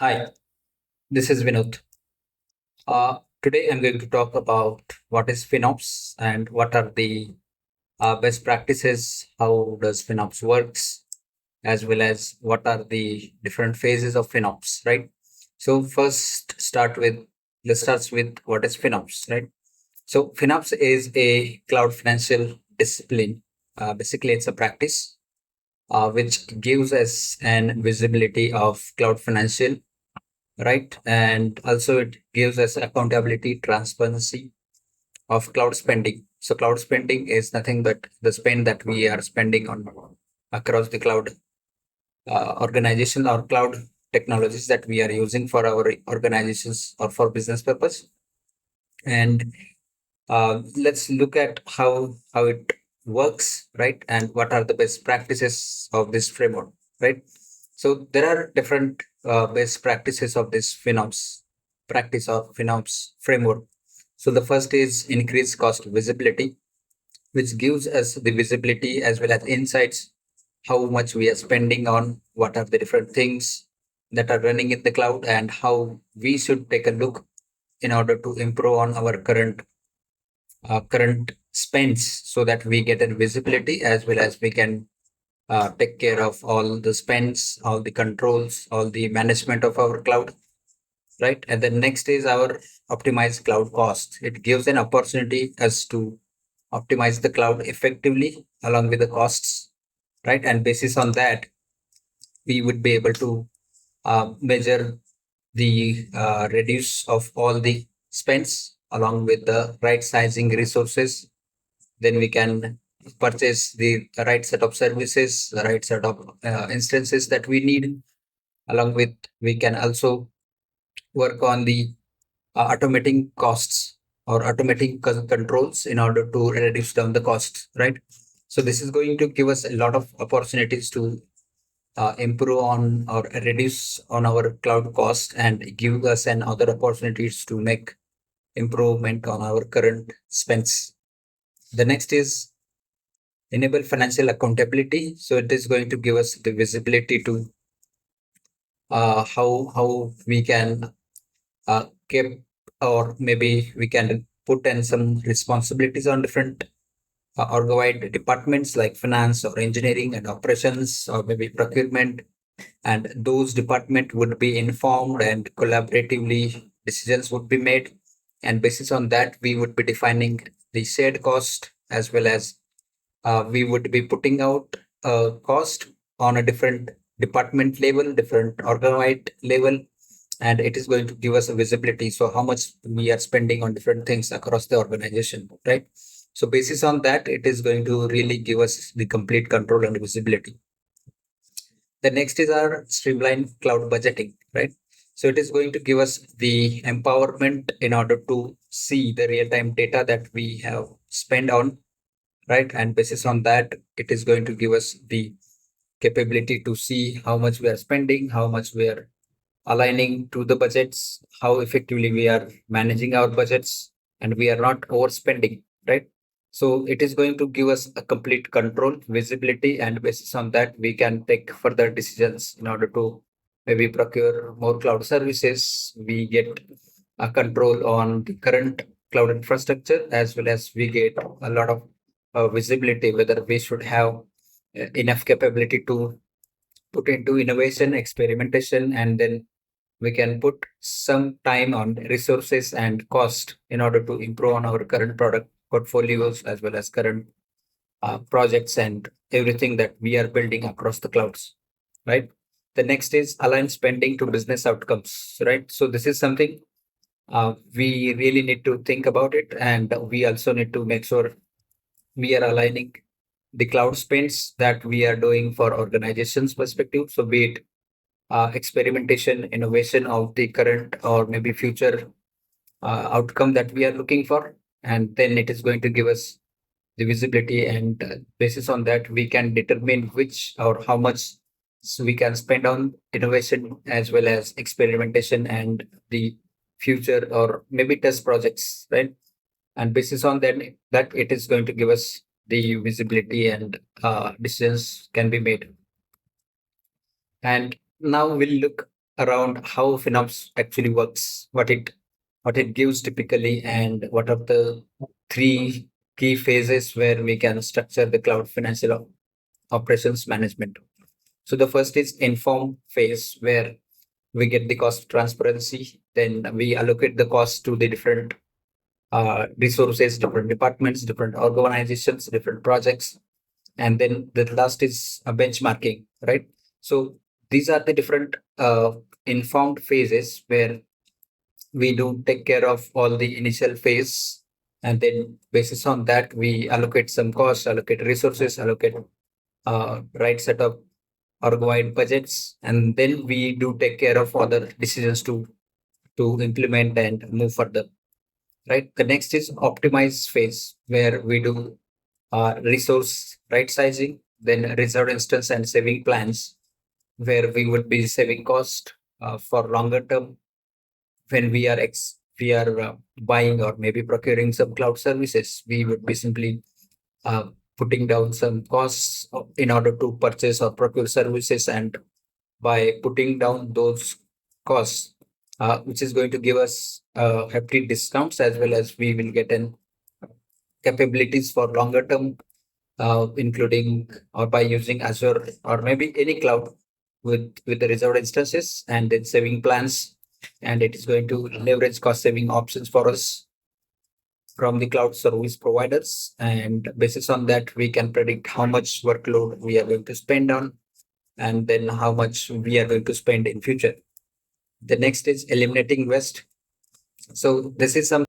Hi, this is Vinod. Today I'm going to talk about what is FinOps and what are the best practices, how does FinOps works, as well as what are the different phases of FinOps, right? So first let's start with what is FinOps, right? So FinOps is a cloud financial discipline. Basically, it's a practice which gives us an visibility of cloud financial, right? And also it gives us accountability, transparency of cloud spending. So cloud spending is nothing but the spend that we are spending on across the cloud organization or cloud technologies that we are using for our organizations or for business purpose. And let's look at how it works, right? And what are the best practices of this framework, right? So there are different best practices of this FinOps practice or FinOps framework. So the first is increased cost visibility, which gives us the visibility as well as insights how much we are spending on what are the different things that are running in the cloud and how we should take a look in order to improve on our current spends so that we get a visibility as well as we can take care of all the spends, all the controls, all the management of our cloud, right? And then next is our optimized cloud cost. It gives an opportunity as to optimize the cloud effectively along with the costs, right? And basis on that, we would be able to measure the reduce of all the spends along with the right sizing resources. Then we can purchase the right set of services, the right set of instances that we need. Along with, we can also work on the automating costs or automating controls in order to reduce down the costs, right? So this is going to give us a lot of opportunities to improve on or reduce on our cloud cost and give us an other opportunities to make improvement on our current spends. The next is enable financial accountability. So it is going to give us the visibility to how we can keep or maybe we can put in some responsibilities on different org-wide departments like finance or engineering and operations or maybe procurement, and those department would be informed and collaboratively decisions would be made, and basis on that we would be defining the shared cost as well as we would be putting out a cost on a different department level, different organ-wide level, and it is going to give us a visibility. So how much we are spending on different things across the organization, right? So basis on that, it is going to really give us the complete control and visibility. The next is our streamlined cloud budgeting, right? So it is going to give us the empowerment in order to see the real-time data that we have spent on, right? And basis on that, it is going to give us the capability to see how much we are spending, how much we are aligning to the budgets, how effectively we are managing our budgets, and we are not overspending, right? So it is going to give us a complete control, visibility, and basis on that, we can take further decisions in order to maybe procure more cloud services. We get a control on the current cloud infrastructure as well as we get a lot of visibility whether we should have enough capability to put into innovation, experimentation, and then we can put some time on resources and cost in order to improve on our current product portfolios as well as current projects and everything that we are building across the clouds, right? The next is align spending to business outcomes, right? So this is something we really need to think about it, and we also need to make sure we are aligning the cloud spends that we are doing for organizations perspective. So be it experimentation, innovation of the current or maybe future outcome that we are looking for. And then it is going to give us the visibility, and basis on that, we can determine which or how much we can spend on innovation as well as experimentation and the future or maybe test projects, right? And basis on that it is going to give us the visibility and decisions can be made. And now we'll look around how FinOps actually works, what it gives typically, and what are the three key phases where we can structure the cloud financial operations management. So the first is inform phase, where we get the cost transparency. Then we allocate the cost to the different resources, different departments, different organizations, different projects. And then the last is benchmarking, right? So these are the different informed phases where we do take care of all the initial phase, and then basis on that we allocate some costs, allocate resources, allocate right set of org-wide budgets, and then we do take care of other decisions to implement and move further. Right. The next is optimize phase, where we do resource right sizing, then reserved instance and saving plans, where we would be saving cost for longer term when we are buying or maybe procuring some cloud services. We would be simply uh, putting down some costs in order to purchase or procure services, and by putting down those costs, which is going to give us hefty discounts, as well as we will get an capabilities for longer term, including or by using Azure or maybe any cloud with the reserved instances and then saving plans, and it is going to leverage cost saving options for us from the cloud service providers. And basis on that, we can predict how much workload we are going to spend on, and then how much we are going to spend in future. The next is eliminating waste. So this is some